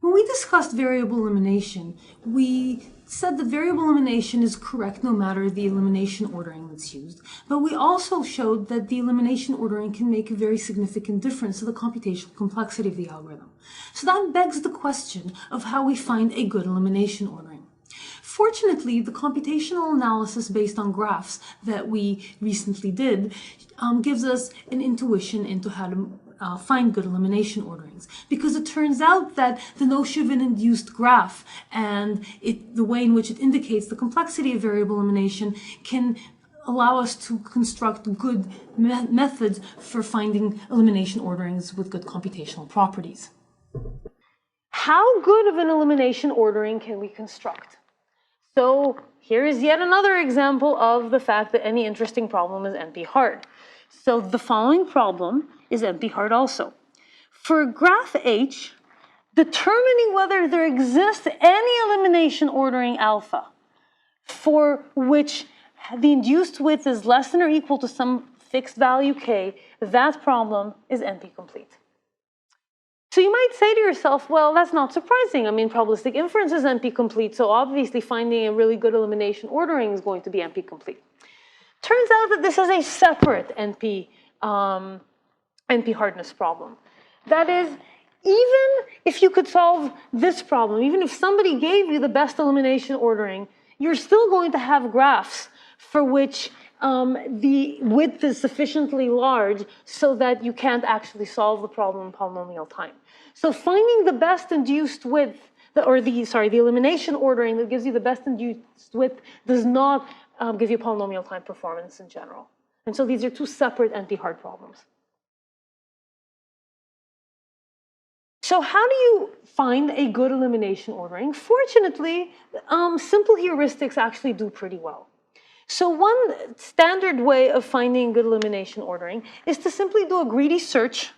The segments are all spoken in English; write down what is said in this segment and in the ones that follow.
When we discussed variable elimination, we said that variable elimination is correct no matter the elimination ordering that's used, but we also showed that the elimination ordering can make a very significant difference to the computational complexity of the algorithm. So that begs the question of how we find a good elimination ordering. Fortunately, the computational analysis based on graphs that we recently did gives us an intuition into how to find good elimination orderings, because it turns out that the notion of an induced graph and the way in which it indicates the complexity of variable elimination can allow us to construct good methods for finding elimination orderings with good computational properties. How good of an elimination ordering can we construct? So here is yet another example of the fact that any interesting problem is NP-hard. So the following problem is NP-hard also. For graph H, determining whether there exists any elimination ordering alpha for which the induced width is less than or equal to some fixed value k, that problem is NP-complete. So you might say to yourself, well, that's not surprising. I mean, probabilistic inference is NP-complete, so obviously finding a really good elimination ordering is going to be NP-complete. Turns out that this is a separate NP hardness problem. That is, even if you could solve this problem, even if somebody gave you the best elimination ordering, you're still going to have graphs for which the width is sufficiently large so that you can't actually solve the problem in polynomial time. So finding the best induced width, or the elimination ordering that gives you the best induced width does not give you polynomial time performance in general. And so these are two separate NP-hard problems. So how do you find a good elimination ordering? Fortunately, simple heuristics actually do pretty well. So one standard way of finding good elimination ordering is to simply do a greedy search,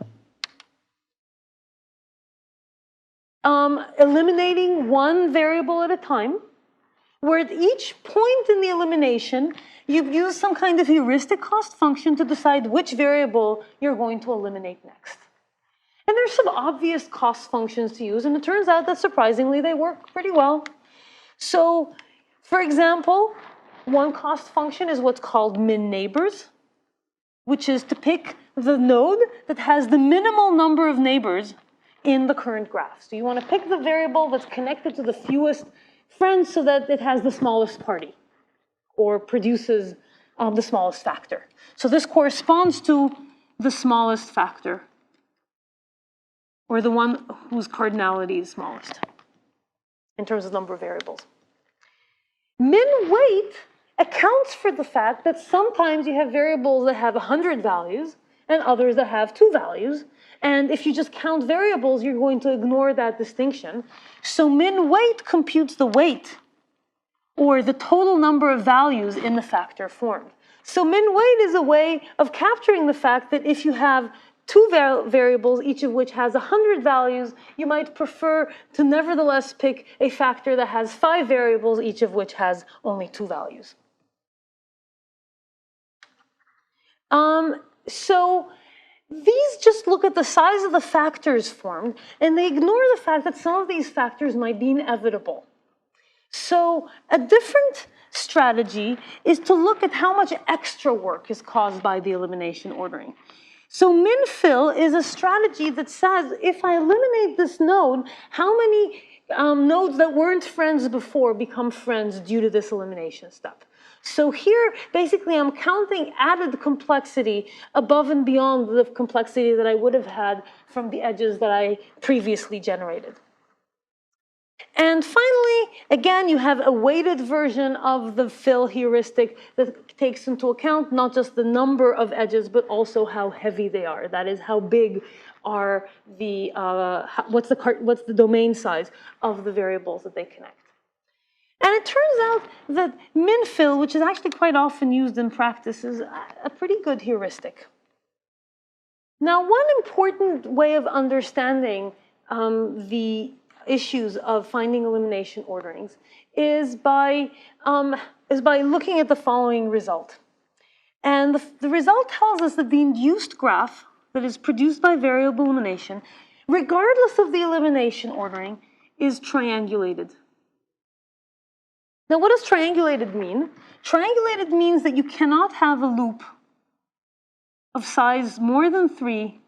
eliminating one variable at a time, where at each point in the elimination, you use some kind of heuristic cost function to decide which variable you're going to eliminate next. And there's some obvious cost functions to use, and it turns out that surprisingly they work pretty well. So, for example, one cost function is what's called min neighbors, which is to pick the node that has the minimal number of neighbors in the current graph. So you want to pick the variable that's connected to the fewest friends so that it has the smallest party or produces the smallest factor. So this corresponds to the smallest factor, or the one whose cardinality is smallest in terms of number of variables. Min weight accounts for the fact that sometimes you have variables that have 100 values and others that have 2 values. And if you just count variables, you're going to ignore that distinction. So min weight computes the weight, or the total number of values in the factor formed. So min weight is a way of capturing the fact that if you have 2 variables, each of which has 100 values, you might prefer to nevertheless pick a factor that has 5 variables, each of which has only 2 values. So these just look at the size of the factors formed, and they ignore the fact that some of these factors might be inevitable. So a different strategy is to look at how much extra work is caused by the elimination ordering. So min-fill is a strategy that says, if I eliminate this node, how many nodes that weren't friends before become friends due to this elimination step? So here, basically, I'm counting added complexity above and beyond the complexity that I would have had from the edges that I previously generated. And finally, again, you have a weighted version of the fill heuristic that takes into account not just the number of edges, but also how heavy they are. That is, how big are the, what's the domain size of the variables that they connect. And it turns out that min-fill, which is actually quite often used in practice, is a pretty good heuristic. Now, one important way of understanding the issues of finding elimination orderings is by looking at the following result. And the result tells us that the induced graph that is produced by variable elimination, regardless of the elimination ordering, is triangulated. Now, what does triangulated mean? Triangulated means that you cannot have a loop of size more than 3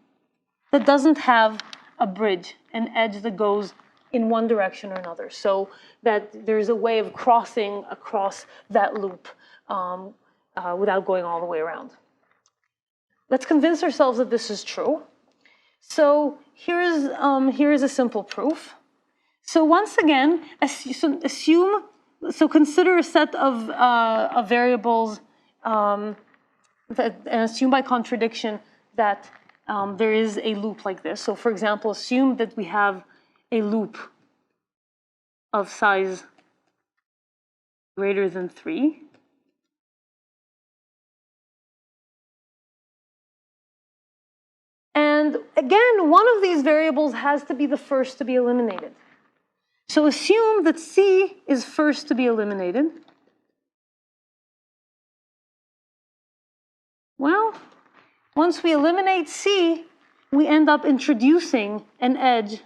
that doesn't have a bridge, an edge that goes in one direction or another, so that there's a way of crossing across that loop without going all the way around. Let's convince ourselves that this is true. So here's a simple proof. So once again, consider a set of variables and assume by contradiction that there is a loop like this. So for example, assume that we have a loop of size greater than 3. And again, one of these variables has to be the first to be eliminated. So assume that C is first to be eliminated. Well, once we eliminate C, we end up introducing an edge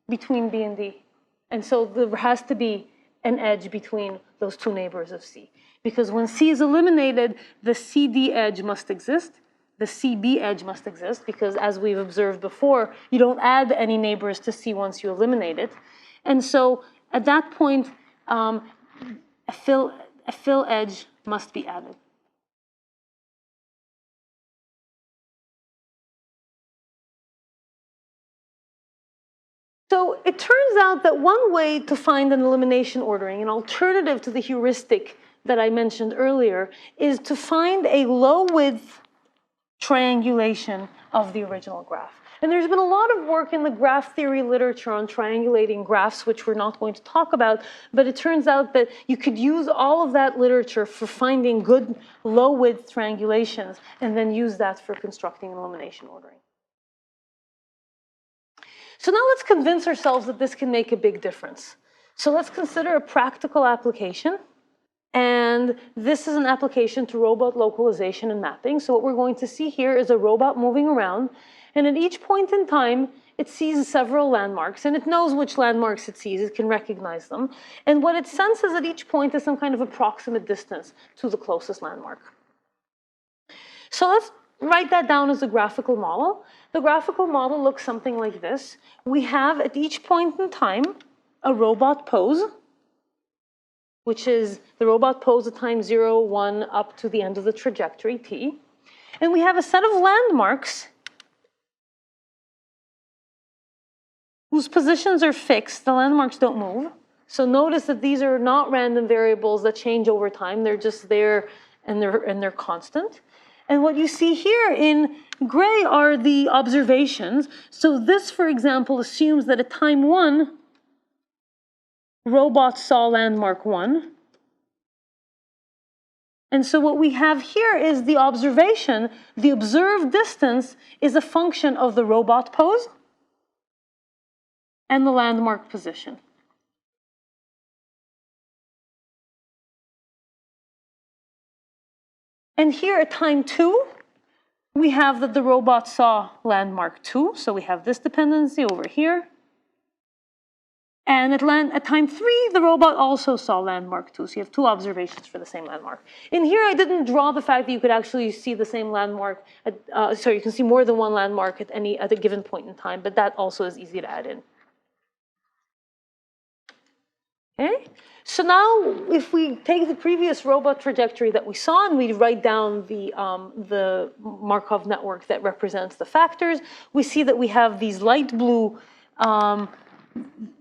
between B and D. And so there has to be an edge between those two neighbors of C. Because when C is eliminated, the CD edge must exist. The CB edge must exist, because as we've observed before, you don't add any neighbors to C once you eliminate it. And so at that point, a fill edge must be added. So it turns out that one way to find an elimination ordering, an alternative to the heuristic that I mentioned earlier, is to find a low-width triangulation of the original graph. And there's been a lot of work in the graph theory literature on triangulating graphs, which we're not going to talk about, but it turns out that you could use all of that literature for finding good low-width triangulations and then use that for constructing an elimination ordering. So now let's convince ourselves that this can make a big difference. So let's consider a practical application. And this is an application to robot localization and mapping. So what we're going to see here is a robot moving around. And at each point in time, it sees several landmarks. And it knows which landmarks it sees. It can recognize them. And what it senses at each point is some kind of approximate distance to the closest landmark. So let's write that down as a graphical model. The graphical model looks something like this. We have at each point in time a robot pose, which is the robot pose at time 0, 1, up to the end of the trajectory, t. And we have a set of landmarks whose positions are fixed. The landmarks don't move. So notice that these are not random variables that change over time. They're just there and they're constant. And what you see here in gray are the observations. So this, for example, assumes that at time 1, robot saw landmark 1. And so what we have here is the observation. The observed distance is a function of the robot pose and the landmark position. And here at time 2, we have that the robot saw landmark 2. So we have this dependency over here. And at time 3, the robot also saw landmark 2. So you have 2 observations for the same landmark. In here, I didn't draw the fact that you could actually see the same landmark. So you can see more than one landmark at a given point in time, but that also is easy to add in. Okay. So now, if we take the previous robot trajectory that we saw and we write down the Markov network that represents the factors, we see that we have these light blue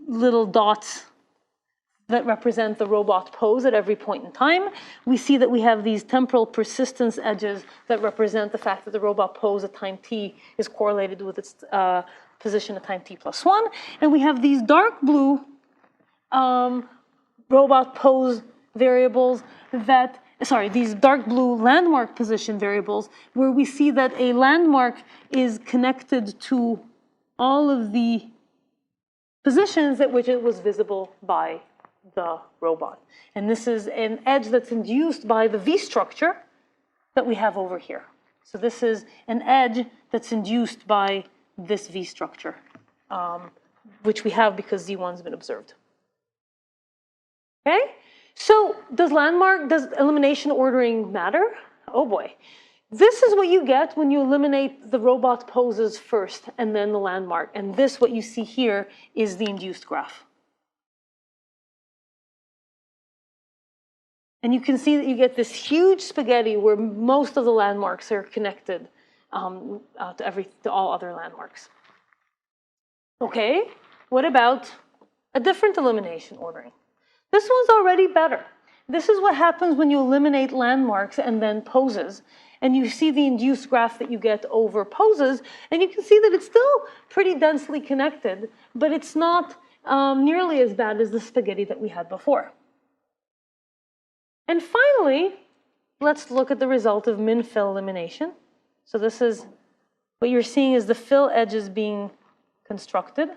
little dots that represent the robot pose at every point in time. We see that we have these temporal persistence edges that represent the fact that the robot pose at time t is correlated with its position at time t plus 1. And we have these dark blue robot pose variables that, these dark blue landmark position variables, where we see that a landmark is connected to all of the positions at which it was visible by the robot. And this is an edge that's induced by the V structure that we have over here. So this is an edge that's induced by this V structure which we have because Z1's been observed. Okay? So does elimination ordering matter? Oh boy. This is what you get when you eliminate the robot poses first and then the landmark. And this, what you see here, is the induced graph. And you can see that you get this huge spaghetti where most of the landmarks are connected to all other landmarks. Okay, what about a different elimination ordering? This one's already better. This is what happens when you eliminate landmarks and then poses. And you see the induced graph that you get over poses. And you can see that it's still pretty densely connected, but it's not nearly as bad as the spaghetti that we had before. And finally, let's look at the result of min-fill elimination. So this is what you're seeing is the fill edges being constructed.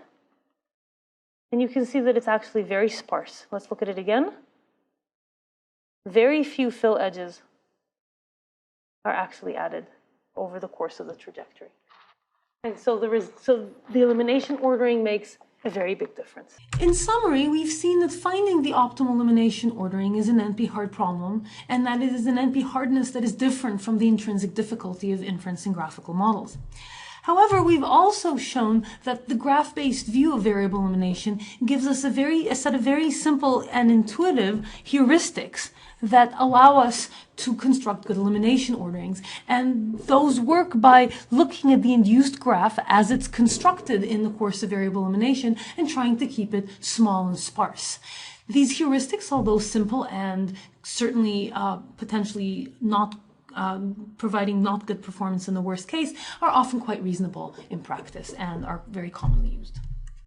And you can see that it's actually very sparse. Let's look at it again. Very few fill edges are actually added over the course of the trajectory. And so the elimination ordering makes a very big difference. In summary, we've seen that finding the optimal elimination ordering is an NP-hard problem, and that it is an NP-hardness that is different from the intrinsic difficulty of inference in graphical models. However, we've also shown that the graph-based view of variable elimination gives us a set of very simple and intuitive heuristics that allow us to construct good elimination orderings. And those work by looking at the induced graph as it's constructed in the course of variable elimination and trying to keep it small and sparse. These heuristics, although simple and certainly potentially not providing not good performance in the worst case, are often quite reasonable in practice and are very commonly used.